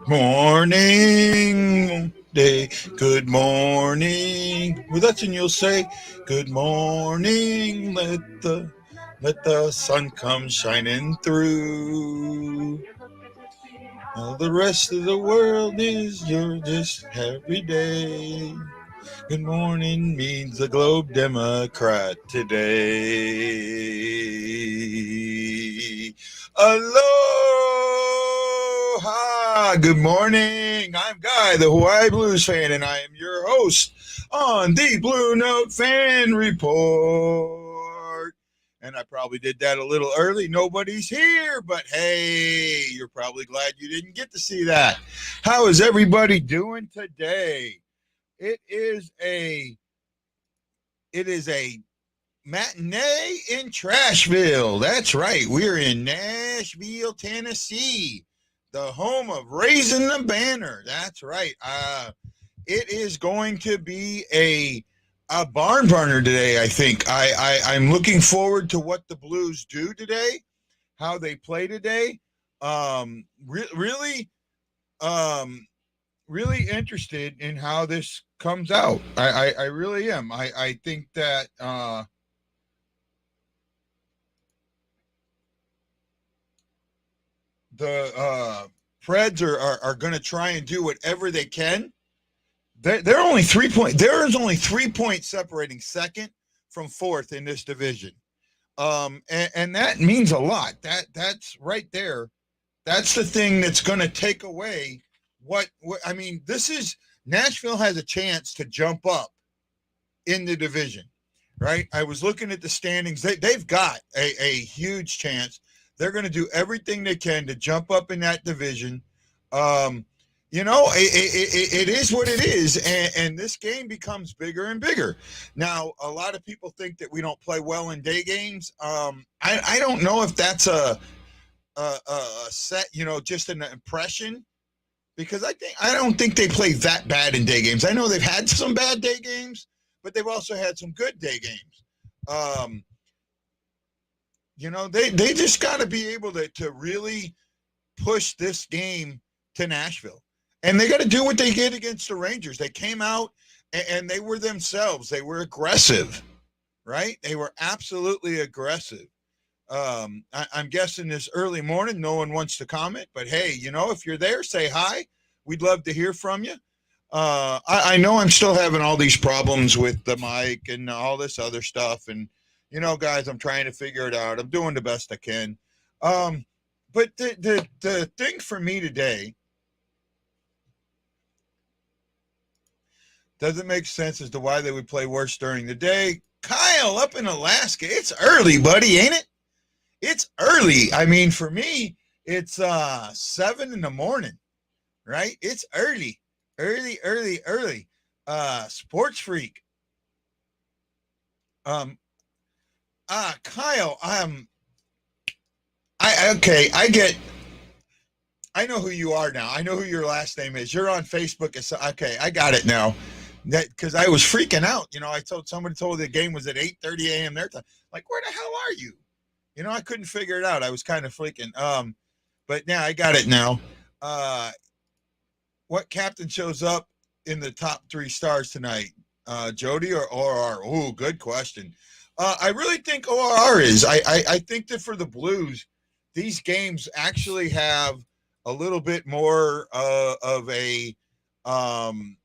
Morning, day, good morning. Well, that's when you'll say, good morning, let the sun come shining through. Now the rest of the world is your just every day. Good morning means the Globe Democrat today. Aloha! Good morning. I'm Guy, the Hawaii Blues fan, and I am your host on the Blue Note Fan Report. And I probably did that a little early. Nobody's here, but hey, you're probably glad you didn't get to see that. How is everybody doing today? It is a it is a matinee in Trashville. That's right. We're in Nashville, Tennessee, the home of Raising the Banner. That's right. It is going to be a barn burner today. I think I'm looking forward to what the Blues do today, how they play today. Really, um, really interested in how this comes out. I really am. I think that the Preds are going to try and do whatever they can. They're only 3 point. There is only 3 points separating second from fourth in this division, and that means a lot. That's right there. That's the thing that's going to take away what I mean. This is Nashville has a chance to jump up in the division, right? I was looking at the standings. They've got a huge chance. They're going to do everything they can to jump up in that division. Um, it is what it is, and this game becomes bigger and bigger. Now, a lot of people think that we don't play well in day games. I don't know if that's a set, just an impression because I don't think they play that bad in day games. I know they've had some bad day games, but they've also had some good day games. Um, they just got to be able to really push this game to Nashville, and they got to do what they did against the Rangers. They came out and they were themselves. They were aggressive, right? They were absolutely aggressive. I'm guessing this early morning, no one wants to comment, but hey, if you're there, say hi. We'd love to hear from you. I know I'm still having all these problems with the mic and all this other stuff. And, guys, I'm trying to figure it out. I'm doing the best I can. But the thing for me today doesn't make sense as to why they would play worse during the day. Kyle up in Alaska, it's early, buddy, ain't it? It's early. I mean, for me, it's 7 in the morning, right? It's early, early, early, early. Sports freak. Um, Kyle. Okay. I know who you are now. I know who your last name is. You're on Facebook. Okay, I got it now. That because I was freaking out. I told somebody told the game was at 8:30 a.m. their time. Like, where the hell are you? I couldn't figure it out. I was kind of freaking. But now I got it now. Uh, what captain shows up in the top 3 stars tonight? Jody or ORR? Oh, good question. I really think ORR is. I think that for the Blues, these games actually have a little bit more of a. Um,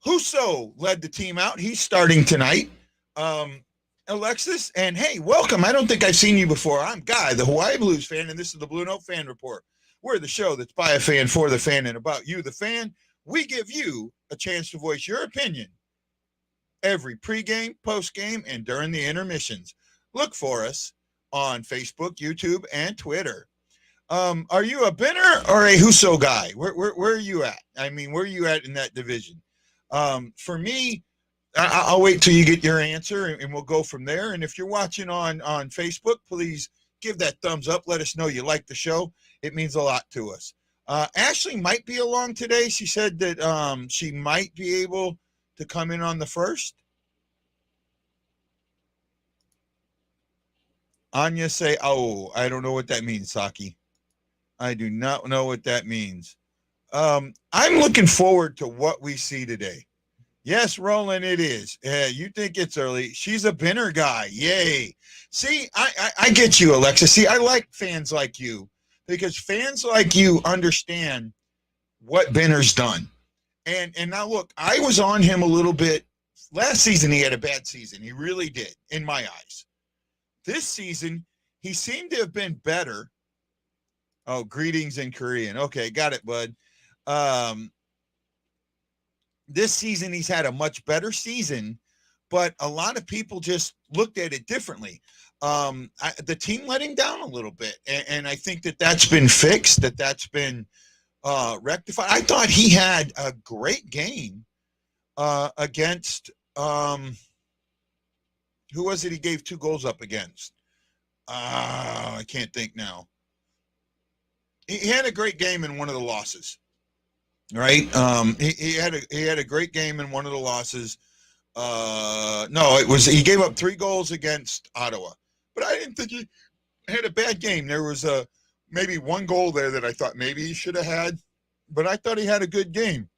Husso led the team out. He's starting tonight. Alexis, and hey, welcome. I don't think I've seen you before. I'm Guy, the Hawaii Blues fan, and this is the Blue Note Fan Report. We're the show that's by a fan, for the fan, and about you, the fan. We give you a chance to voice your opinion every pregame, postgame, and during the intermissions. Look for us on Facebook, YouTube, and Twitter. Are you a Benner or a Husso guy? Where are you at? I mean, where are you at in that division? For me, I'll wait till you get your answer and we'll go from there. And if you're watching on Facebook, please give that thumbs up. Let us know you like the show. It means a lot to us. Ashley might be along today. She said that she might be able to come in on the first. Anya say, oh, I don't know what that means, Saki. I do not know what that means. I'm looking forward to what we see today. Yes, Roland, it is. You think it's early. She's a Binner guy. Yay. See, I get you, Alexa. See, I like fans like you because fans like you understand what Binner's done. And now look, I was on him a little bit. Last season, he had a bad season. He really did, in my eyes. This season, he seemed to have been better. Oh, greetings in Korean. Okay, got it, bud. This season, he's had a much better season, but a lot of people just looked at it differently. The team let him down a little bit, and I think that's been fixed, that's been rectified. I thought he had a great game against who was it he gave 2 goals up against? I can't think now. He had a great game in one of the losses. Right. He had a great game in one of the losses. No, he gave up 3 goals against Ottawa, but I didn't think he had a bad game. There was maybe 1 goal there that I thought maybe he should have had, but I thought he had a good game.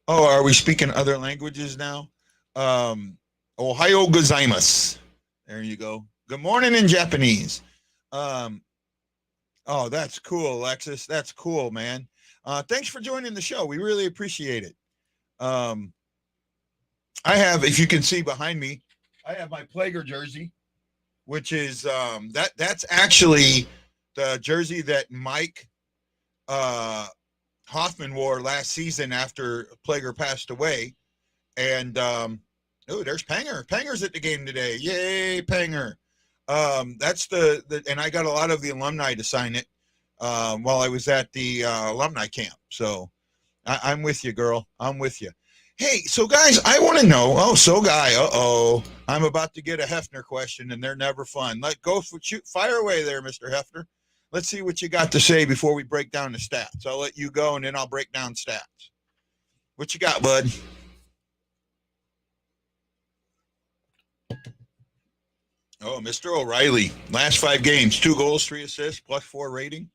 Oh, are we speaking other languages now? Ohayou gozaimasu. There you go. Good morning in Japanese. Oh, that's cool, Alexis. That's cool, man. Thanks for joining the show. We really appreciate it. I have, if you can see behind me, I have my Plager jersey, which is that's actually the jersey that Mike Hoffman wore last season after Plager passed away. And there's Panger. Panger's at the game today. Yay, Panger. That's and I got a lot of the alumni to sign it while I was at the alumni camp. So I'm with you, girl. I'm with you. Hey, so guys, I want to know. I'm about to get a Hefner question, and they're never fun. Fire away there, Mr. Hefner. Let's see what you got to say before we break down the stats. I'll let you go, and then I'll break down stats. What you got, bud? Oh, Mr. O'Reilly. Last 5 games, 2 goals, 3 assists, +4 rating.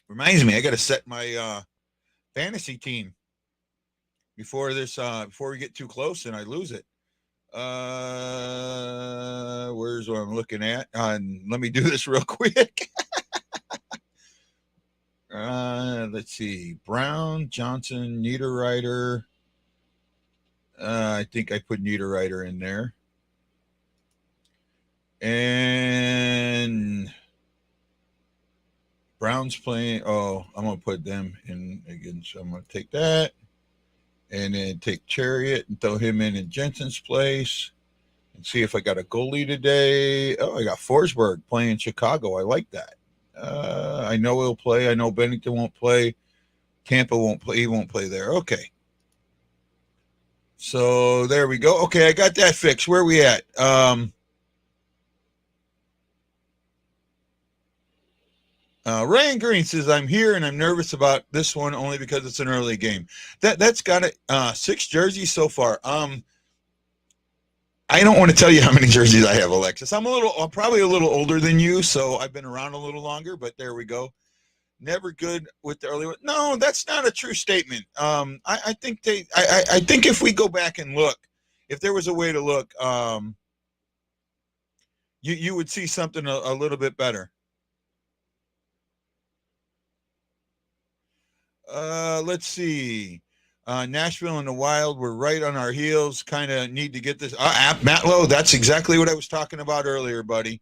Reminds me, I got to set my fantasy team before we get too close and I lose it. Where's what I'm looking at? Let me do this real quick. Let's see. Brown, Johnson, Niederreiter. I think I put Niederreiter in there. And Brown's playing. Oh, I'm going to put them in again. So I'm going to take that and then take Chariot and throw him in Jensen's place and see if I got a goalie today. Oh, I got Forsberg playing Chicago. I like that. I know he'll play. I know Bennington won't play. Tampa won't play. He won't play there. Okay. So there we go. Okay, I got that fixed. Where are we at? Ryan Green says, I'm here and I'm nervous about this one only because it's an early game. That's got it. 6 jerseys so far. I don't want to tell you how many jerseys I have, Alexis. I'm probably a little older than you, so I've been around a little longer, but there we go. Never good with the early one. No, that's not a true statement. I think I think if we go back and look, if there was a way to look, you would see something a little bit better. Let's see. Nashville and the Wild were right on our heels. Kind of need to get this. Matt Lowe, that's exactly what I was talking about earlier, buddy.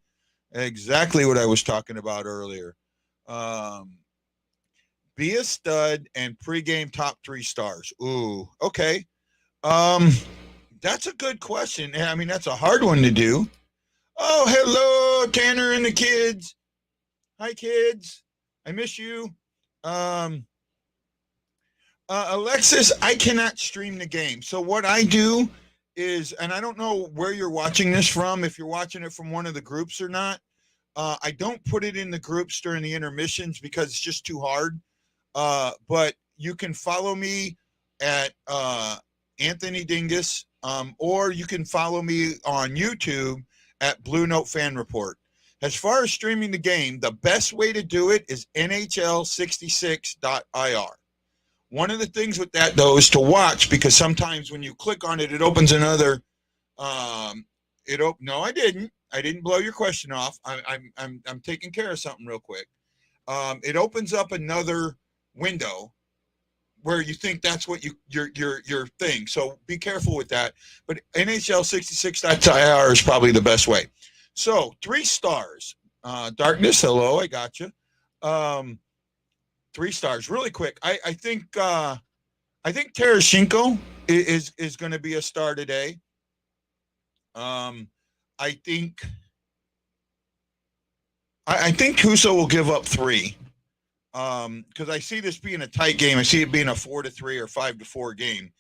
Exactly what I was talking about earlier. Be a stud and pregame top 3 stars. Ooh, okay. That's a good question. I mean, that's a hard one to do. Oh, hello, Tanner and the kids. Hi, kids. I miss you. Alexis, I cannot stream the game. So what I do is, and I don't know where you're watching this from, if you're watching it from one of the groups or not. I don't put it in the groups during the intermissions because it's just too hard. But you can follow me at Anthony Dingus, or you can follow me on YouTube at BlueNote Fan Report. As far as streaming the game, the best way to do it is NHL66.ir. One of the things with that, though, is to watch, because sometimes when you click on it, it opens another. No, I didn't. I didn't blow your question off. I'm taking care of something real quick. It opens up another window where you think that's what your thing. So be careful with that. But NHL66.ir is probably the best way. So 3 stars. Darkness, hello, I got you. 3 stars, really quick. I think Tarasenko is going to be a star today. I think Husso will give up 3. Because I see this being a tight game. I see it being a 4-3 or 5-4 game.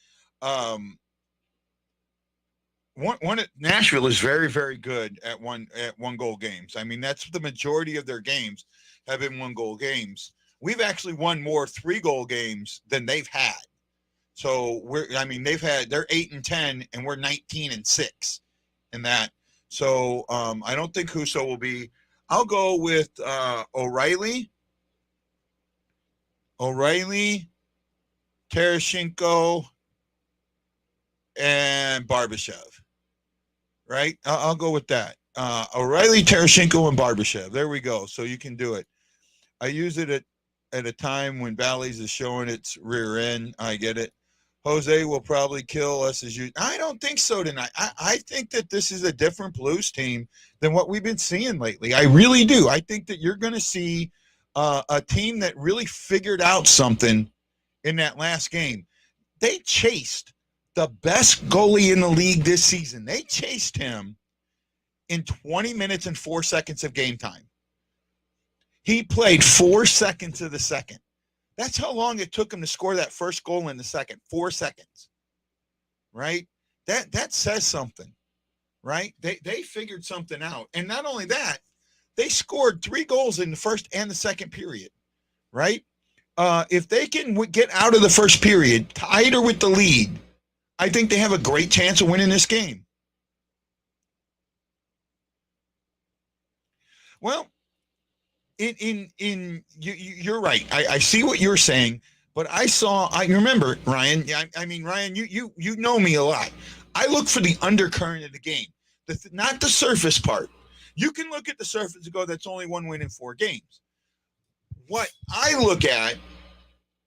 One at Nashville is very, very good at one goal games. I mean, that's the majority of their games have been 1 goal games. We've actually won more 3-goal games than they've had. So they're 8-10 and we're 19-6 in that. So I don't think Husso will be. I'll go with O'Reilly, Tarasenko, and Barbashev. Right? I'll go with that. O'Reilly, Tarasenko, and Barbashev. There we go. So you can do it. I use it at a time when Bally's is showing its rear end. I get it. Jose will probably kill us as you. I don't think so tonight. I think that this is a different Blues team than what we've been seeing lately. I really do. I think that you're going to see a team that really figured out something in that last game. They chased the best goalie in the league this season. They chased him in 20 minutes and 4 seconds of game time. He played 4 seconds of the second. That's how long it took him to score that first goal in the second. 4 seconds. Right? That says something. Right? They figured something out. And not only that, they scored 3 goals in the first and the second period. Right? If they can get out of the first period, tied or with the lead, I think they have a great chance of winning this game. Well, you're right. I see what you're saying, but I remember, Ryan. Ryan, you know me a lot. I look for the undercurrent of the game, not the surface part. You can look at the surface and go, that's only 1 win in 4 games. What I look at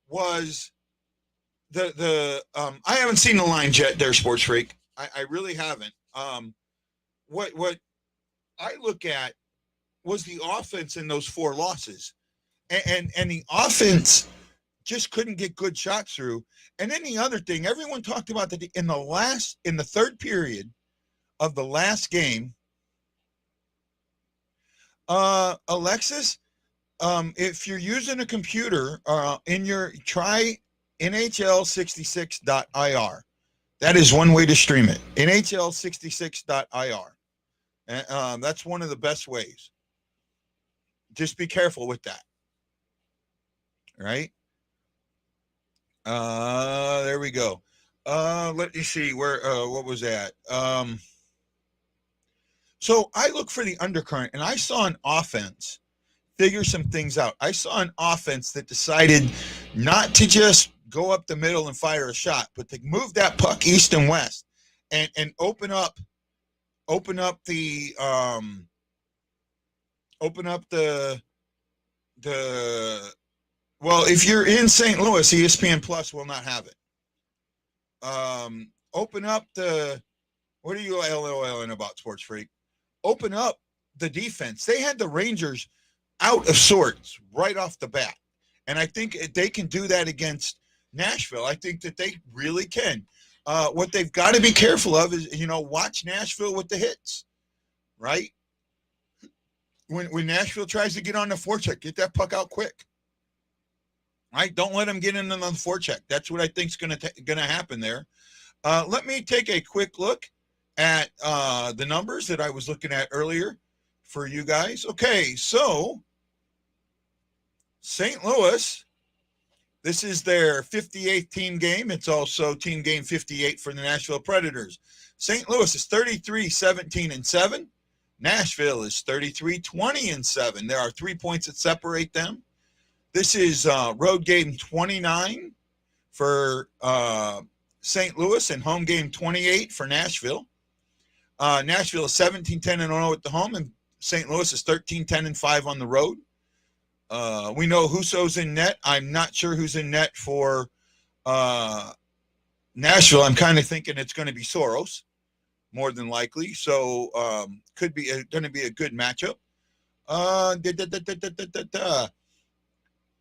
was I haven't seen the line yet there, Sports Freak. I really haven't. What I look at was the offense in those 4 losses. And the offense just couldn't get good shots through. And then the other thing, everyone talked about that in the third period of the last game, Alexis, if you're using a computer try NHL66.ir. That is one way to stream it. NHL66.ir. And that's one of the best ways. Just be careful with that. Right? There we go. Let me see what was that? So I look for the undercurrent, and I saw an offense figure some things out. I saw an offense that decided not to just go up the middle and fire a shot, but to move that puck east and west and open up the well, if you're in St. Louis, ESPN Plus will not have it. Open up what are you LOLing about, Sports Freak? Open up the defense. They had the Rangers out of sorts right off the bat. And I think they can do that against Nashville. I think that they really can. What they've got to be careful of is, watch Nashville with the hits, right? When Nashville tries to get on the forecheck, get that puck out quick. Right? Don't let them get in on the forecheck. That's what I think is going to happen there. Let me take a quick look at the numbers that I was looking at earlier for you guys. Okay, so St. Louis, this is their 58th team game. It's also team game 58 for the Nashville Predators. St. Louis is 33-17-7. Nashville is 33-20-7. There are 3 points that separate them. This is road game 29 for St. Louis and home game 28 for Nashville. Nashville is 17-10-0 at the home, and St. Louis is 13-10-5 on the road. We know Husso's in net. I'm not sure who's in net for Nashville. I'm kind of thinking it's going to be Soros, more than likely. So could be going to be a good matchup.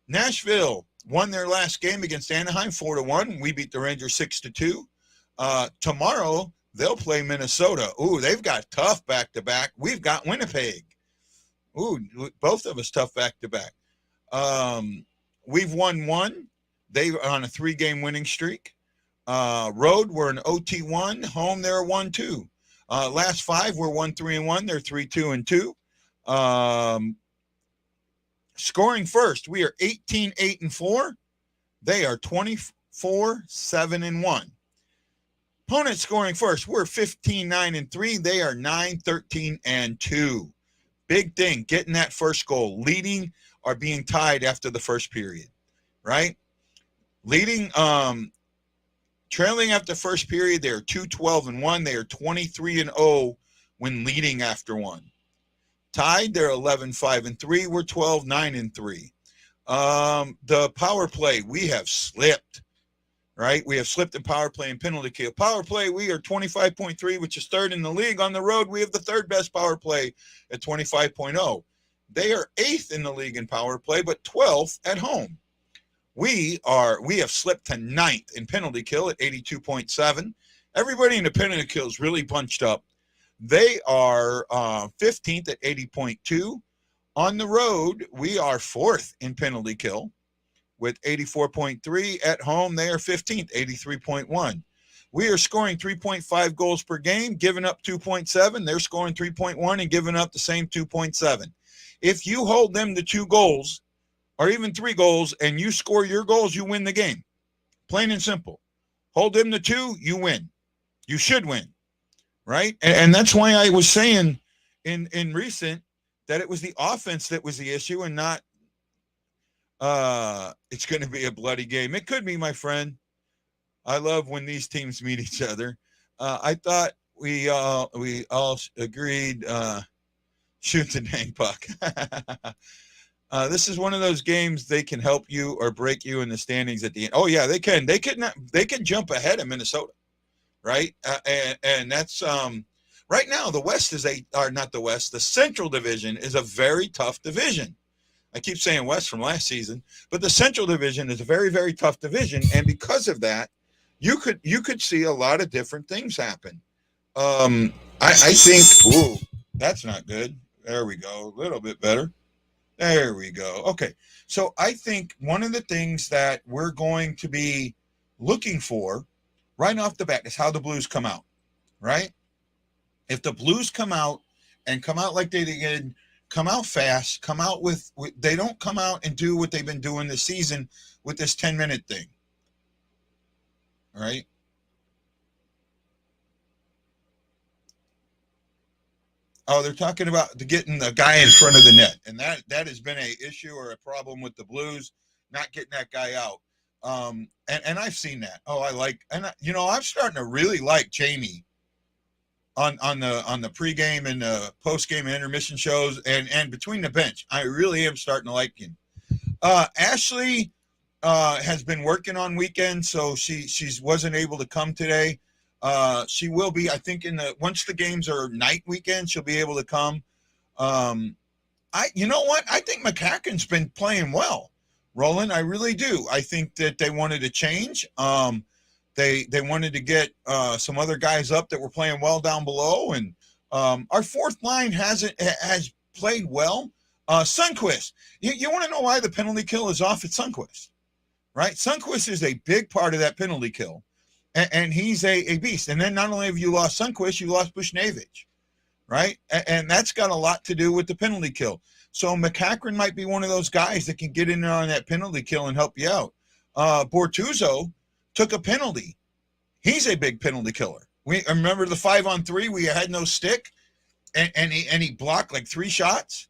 Nashville won their last game against Anaheim 4-1. We beat the Rangers 6-2. Tomorrow they'll play Minnesota. Ooh, they've got tough back-to-back. We've got Winnipeg. Ooh, both of us tough back-to-back. We've won one. They are on a 3-game winning streak. Road, we're an OT1. Home, they're 1-2. Last 5, we're 1-3-1. They're 3-2-2. Scoring first, we are 18-8-4. They are 24-7-1. Opponent scoring first, we're 15-9-3. They are 9-13-2. Big thing, getting that first goal. Leading or being tied after the first period, right? Leading, trailing after first period, they are 2-12-1. They are 23-0 when leading after one. Tied, they're 11-5-3. We're 12-9-3. The power play, we have slipped, right? We have slipped in power play and penalty kill. Power play, we are 25.3, which is third in the league. On the road, we have the third best power play at 25.0. They are 8th in the league in power play, but 12th at home. We have slipped to 9th in penalty kill at 82.7. Everybody in the penalty kill is really bunched up. They are 15th at 80.2. On the road, we are 4th in penalty kill with 84.3. At home, they are 15th, 83.1. We are scoring 3.5 goals per game, giving up 2.7. They're scoring 3.1 and giving up the same 2.7. If you hold them to 2 goals or even 3 goals and you score your goals, you win the game. Plain and simple. Hold them to 2, you win. You should win. Right? And that's why I was saying in recent that it was the offense that was the issue and not it's going to be a bloody game. It could be, my friend. I love when these teams meet each other. I thought we all agreed shoot the dang puck. This is one of those games they can help you or break you in the standings at the end. Oh, yeah, they can. They can jump ahead of Minnesota. Right. And that's right now the West is the Central Division is a very tough division. I keep saying West from last season, but the Central Division is a very, very tough division. And because of that, you could see a lot of different things happen. I think, ooh, that's not good. There we go. A little bit better. There we go. Okay. So I think one of the things that we're going to be looking for right off the bat is how the Blues come out, right? If the Blues come out like they did, come out fast, come out with they don't come out and do what they've been doing this season with this 10-minute thing, all right? Oh, they're talking about getting the guy in front of the net, and that has been a issue or a problem with the Blues, not getting that guy out. And I've seen that. Oh, I'm starting to really like Jamie on the pregame and the postgame and intermission shows and between the bench. I really am starting to like him. Ashley has been working on weekends, so she wasn't able to come today. She will be, I think, once the games are night weekend, she'll be able to come. You know what? I think McCracken's been playing well. Roland, I really do. I think that they wanted to change. They wanted to get some other guys up that were playing well down below, and our fourth line has played well. Sundqvist, you want to know why the penalty kill is off at Sundqvist, right? Sundqvist is a big part of that penalty kill, and he's a beast. And then not only have you lost Sundqvist, you lost Bushnevich, right? And that's got a lot to do with the penalty kill. So McCacken might be one of those guys that can get in there on that penalty kill and help you out. Bortuzzo took a penalty. He's a big penalty killer. We remember the 5-on-3. We had no stick. and he blocked like 3 shots,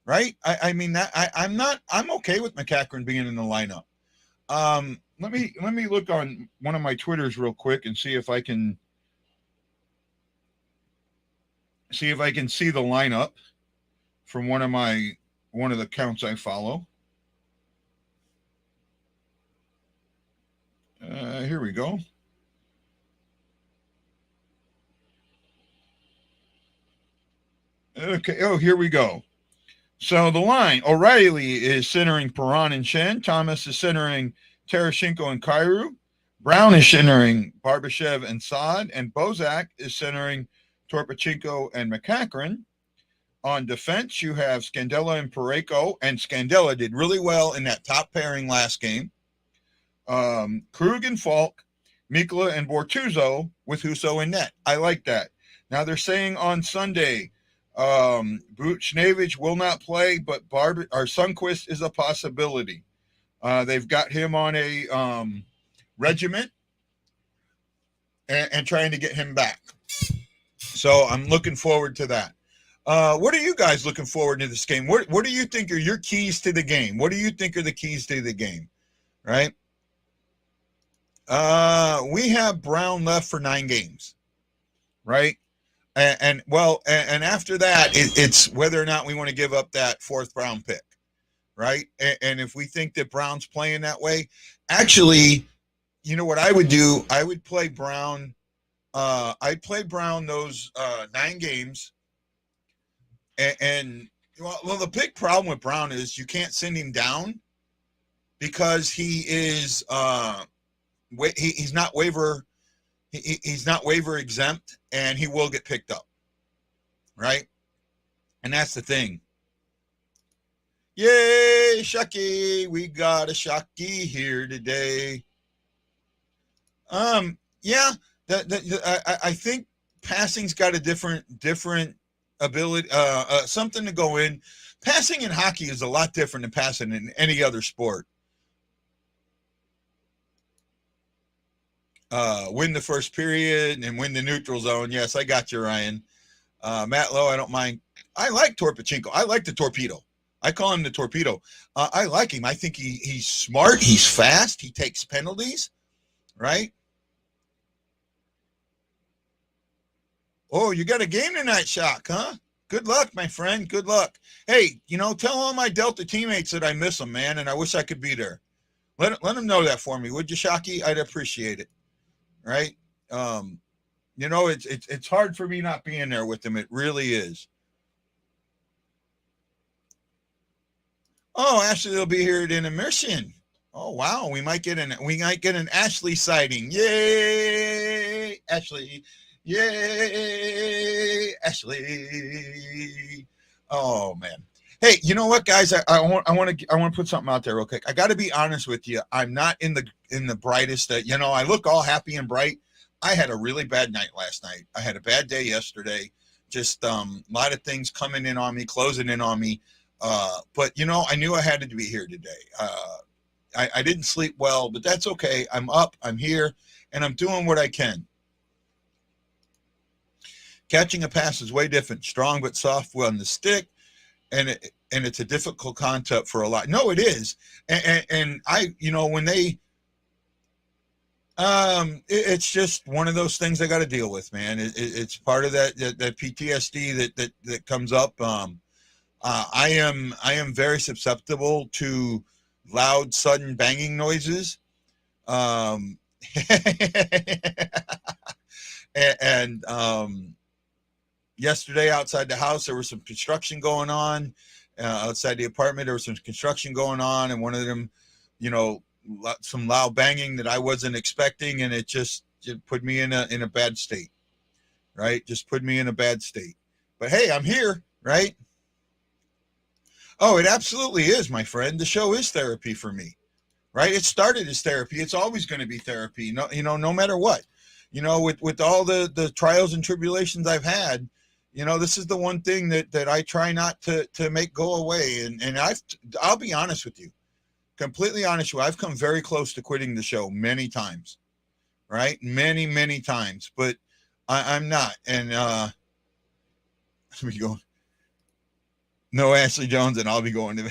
right? I mean that I'm okay with McCackron being in the lineup. Let me look on one of my Twitters real quick and see if I can see the lineup from one of the accounts I follow. Here we go. Okay. Oh, here we go. So the line, O'Reilly is centering Perron and Shen. Thomas is centering Tereshchenko and Kyrou. Brown is centering Barbashev and Saad. And Bozak is centering Torpachenko and McCackron. On defense, you have Scandella and Pareko. And Scandella did really well in that top pairing last game. Krug and Falk, Mikla and Bortuzzo with Husso in net. I like that. Now they're saying on Sunday, Buchnevich will not play, but Sundqvist is a possibility. They've got him on a regiment and trying to get him back. So I'm looking forward to that. What are you guys looking forward to this game? What do you think are your keys to the game? What do you think are the keys to the game? Right? We have Brown left for 9 games, right? And after that, it's whether or not we want to give up that 4th round pick, right? And if we think that Brown's playing that way, actually, you know what I would do? I would play Brown. I'd play Brown those 9 games. And well, the big problem with Brown is you can't send him down because he is he's not waiver. He's not waiver exempt, and he will get picked up, right? And that's the thing. Yay, Shucky! We got a Shucky here today. Yeah, I think passing's got a different ability, something to go in. Passing in hockey is a lot different than passing in any other sport. Win the first period and win the neutral zone. Yes, I got you, Ryan. Matt Lowe, I don't mind. I like Torpachenko. I like the torpedo. I call him the torpedo. I like him. I think he's smart. He's fast. He takes penalties, right? Oh, you got a game tonight, Shock, huh? Good luck, my friend. Good luck. Hey, tell all my Delta teammates that I miss them, man, and I wish I could be there. Let them know that for me, would you, Shocky? I'd appreciate it. Right? It's hard for me not being there with them. It really is. Oh, Ashley will be here at intermission. Oh wow, we might get an Ashley sighting. Yay, Ashley! Yay, Ashley! Oh man. Hey, you know what, guys? I want to put something out there real quick. I got to be honest with you. I'm not in the brightest. I look all happy and bright. I had a really bad night last night. I had a bad day yesterday. Just a lot of things coming in on me, closing in on me. But I knew I had to be here today. I didn't sleep well, but that's okay. I'm up. I'm here, and I'm doing what I can. Catching a pass is way different. Strong but soft on the stick. And it's a difficult concept for a lot. No, it is. And I, when they, it's just one of those things I got to deal with, man. It's part of that PTSD that comes up. I am very susceptible to loud, sudden banging noises. Yesterday outside the house, there was some construction going on. Outside the apartment, there was some construction going on, and one of them, some loud banging that I wasn't expecting, and it just put me in a bad state, right? Just put me in a bad state. But hey, I'm here, right? Oh, it absolutely is, my friend. The show is therapy for me, right? It started as therapy. It's always going to be therapy, no matter what. With all the trials and tribulations I've had, this is the one thing that I try not to make go away. And I'll be honest with you, completely honest with you. I've come very close to quitting the show many times, right? Many, many times, but I'm not. And I'll be going. No Ashley Jones, and I'll be going to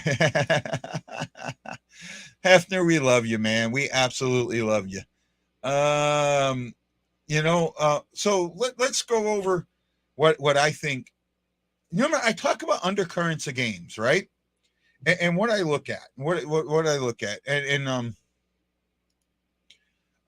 Hefner. We love you, man. We absolutely love you. So let's go over what I think. I talk about undercurrents of games, right? And what I look at, what I look at, and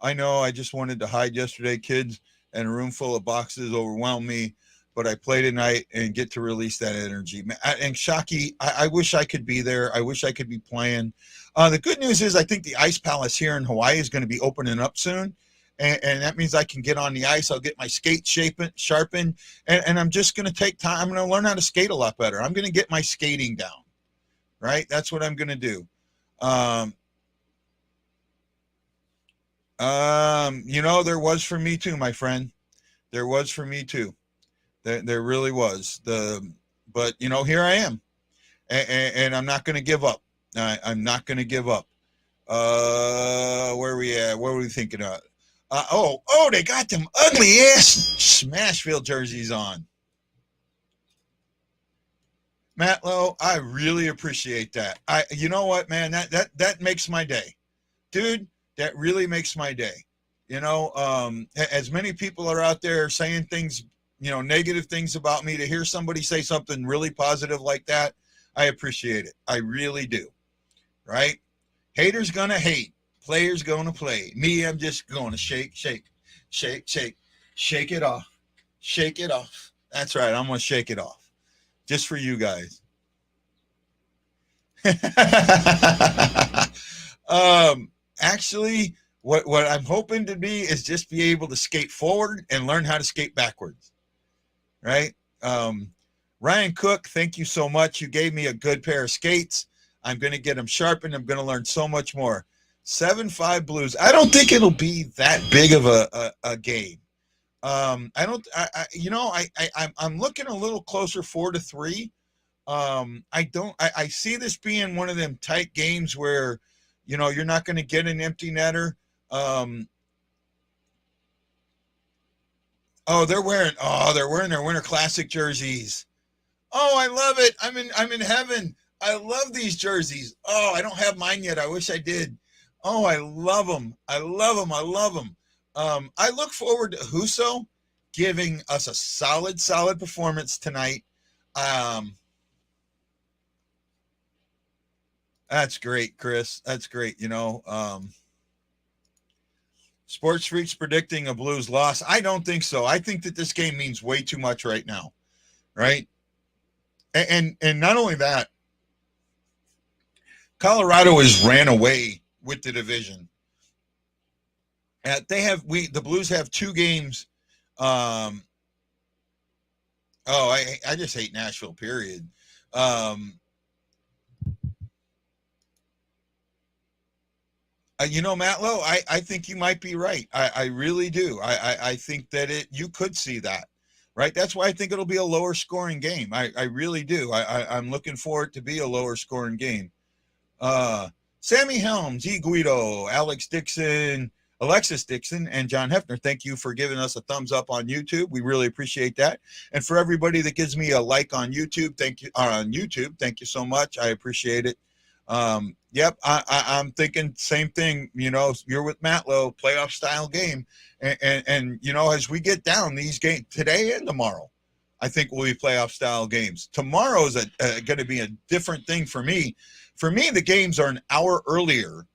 I know I just wanted to hide yesterday, kids, and a room full of boxes overwhelmed me, but I play tonight and get to release that energy. And Shockey, I wish I could be there. I wish I could be playing. The good news is I think the Ice Palace here in Hawaii is going to be opening up soon. And that means I can get on the ice. I'll get my skate sharpened, and I'm just going to take time. I'm going to learn how to skate a lot better. I'm going to get my skating down, right? That's what I'm going to do. There was for me too, my friend. There was for me too. There really was. But here I am, and I'm not going to give up. I'm not going to give up. Where are we at? What are we thinking of? They got them ugly ass Smashville jerseys on. Matt Lowe, I really appreciate that. You know what, man? That makes my day, dude. That really makes my day. As many people are out there saying things, negative things about me, to hear somebody say something really positive like that, I appreciate it. I really do. Right? Haters gonna hate. Players gonna play. Me, I'm just gonna shake it off. Shake it off. That's right. I'm gonna shake it off. Just for you guys. Actually, what I'm hoping to be is just be able to skate forward and learn how to skate backwards. Right? Ryan Cook, thank you so much. You gave me a good pair of skates. I'm going to get them sharpened. I'm going to learn so much more. 7-5 Blues. I don't think it'll be that big of a game. I'm looking a little closer 4-3. I see this being one of them tight games where, you're not going to get an empty netter. They're wearing their Winter Classic jerseys. Oh, I love it. I'm in heaven. I love these jerseys. Oh, I don't have mine yet. I wish I did. Oh, I love them. I love them. I look forward to Husso giving us a solid performance tonight. That's great, Chris. That's great. Sports Freaks predicting a Blues loss. I don't think so. I think that this game means way too much right now. Right. And not only that, Colorado has ran away with the division. The Blues have 2 games. I just hate Nashville, period. Matt Lowe, I think you might be right. I really do. I think that you could see that, right? That's why I think it'll be a lower scoring game. I really do. I'm looking for it to be a lower scoring game. Sammy Helms, E. Guido, Alexis Dixon, and John Hefner, thank you for giving us a thumbs up on YouTube. We really appreciate that. And for everybody that gives me a like on YouTube, thank you so much. I appreciate it. Yep, I'm thinking same thing. You're with Matt Lowe, playoff style game, and as we get down these games today and tomorrow, I think will be playoff style games. Tomorrow is going to be a different thing for me. For me, the games are an hour earlier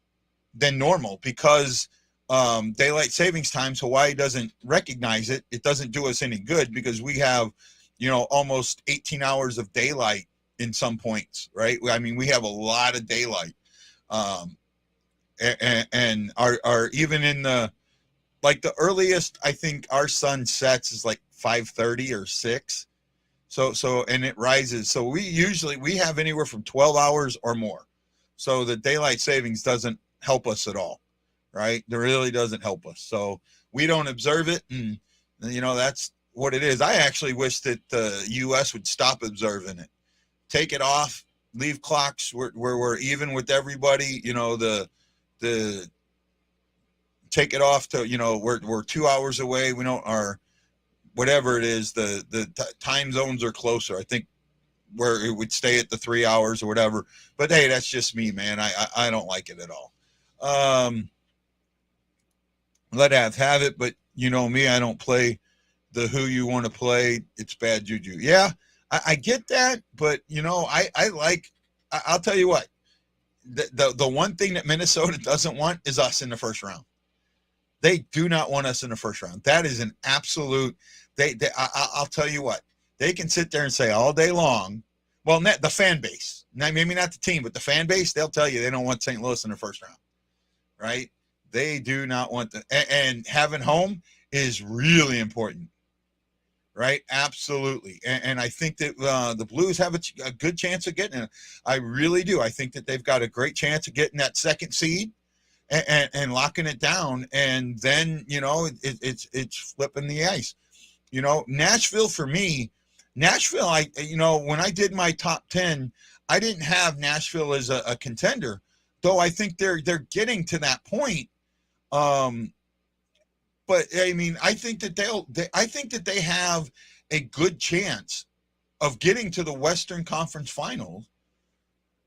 than normal because daylight savings times. Hawaii doesn't recognize it. It doesn't do us any good because we have, almost 18 hours of daylight in some points, right? I mean, we have a lot of daylight. And our even in the earliest I think our sun sets is like 5:30 or 6. So and it rises. So we have anywhere from 12 hours or more. So the daylight savings doesn't help us at all, right? It really doesn't help us. So we don't observe it, and that's what it is. I actually wish that the U.S. would stop observing it, take it off, leave clocks where we're even with everybody. Take it off to we're 2 hours away. We don't whatever it is, the time zones are closer. I think where it would stay at the 3 hours or whatever. But hey, that's just me, man. I don't like it at all. Let have it, but you know me, I don't play the who you want to play. It's bad juju. Yeah, I get that, but you know, I'll tell you what, the one thing that Minnesota doesn't want is us in the first round. They do not want us in the first round. That is an absolute. I'll tell you what, they can sit there and say all day long. Well, the fan base, maybe not the team, but the fan base, they'll tell you they don't want St. Louis in the first round, right? They do not want and having home is really important, right? Absolutely. And I think that the Blues have a good chance of getting it. I really do. I think that they've got a great chance of getting that second seed and locking it down. And then, you know, it's flipping the ice. You know, Nashville, for me, when I did my top 10, I didn't have Nashville as a contender, though I think they're getting to that point. But I mean, I think that they have a good chance of getting to the Western Conference Finals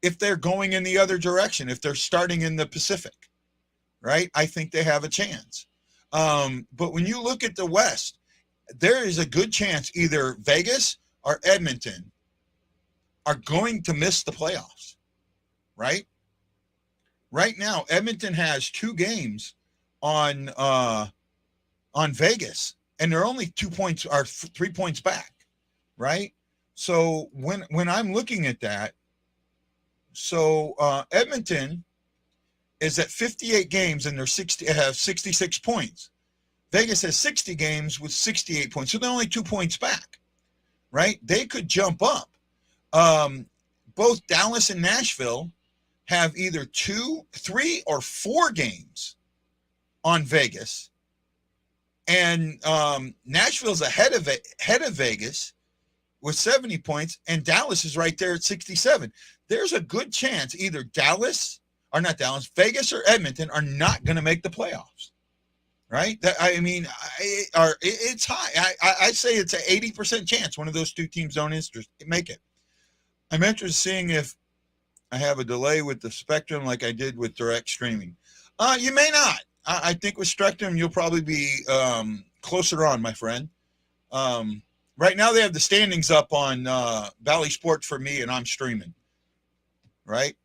if they're going in the other direction, if they're starting in the Pacific, right? I think they have a chance. But when you look at the West, there is a good chance either Vegas or Edmonton are going to miss the playoffs, right? Right now, Edmonton has 2 games on Vegas, and they're only 2 points or 3 points back, right? So when I'm looking at that, so Edmonton is at 58 games and they're have 66 points. Vegas has 60 games with 68 points, so they're only 2 points back, right? They could jump up. Both Dallas and Nashville have either 2, 3, or 4 games on Vegas, and Nashville's ahead of Vegas with 70 points, and Dallas is right there at 67. There's a good chance either Vegas or Edmonton are not going to make the playoffs, right? It's high. I say it's an 80% chance one of those 2 teams don't make it. I'm interested in seeing if I have a delay with the Spectrum like I did with direct streaming. You may not. I think with Spectrum, you'll probably be closer on, my friend. Right now, they have the standings up on Bally Sports for me, and I'm streaming, right?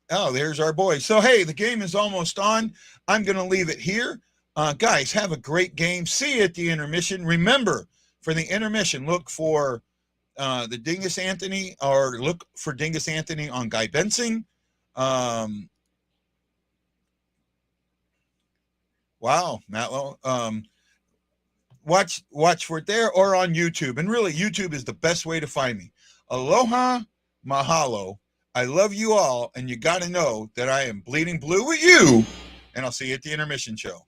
Oh, there's our boy. So, hey, the game is almost on. I'm going to leave it here. Guys, have a great game. See you at the intermission. Remember, for the intermission, look for the Dingus Anthony, or look for Dingus Anthony on Guy Bensing. Wow, Matlow. Watch for it there or on YouTube. And really, YouTube is the best way to find me. Aloha, mahalo. I love you all, and you got to know that I am bleeding blue with you, and I'll see you at the intermission show.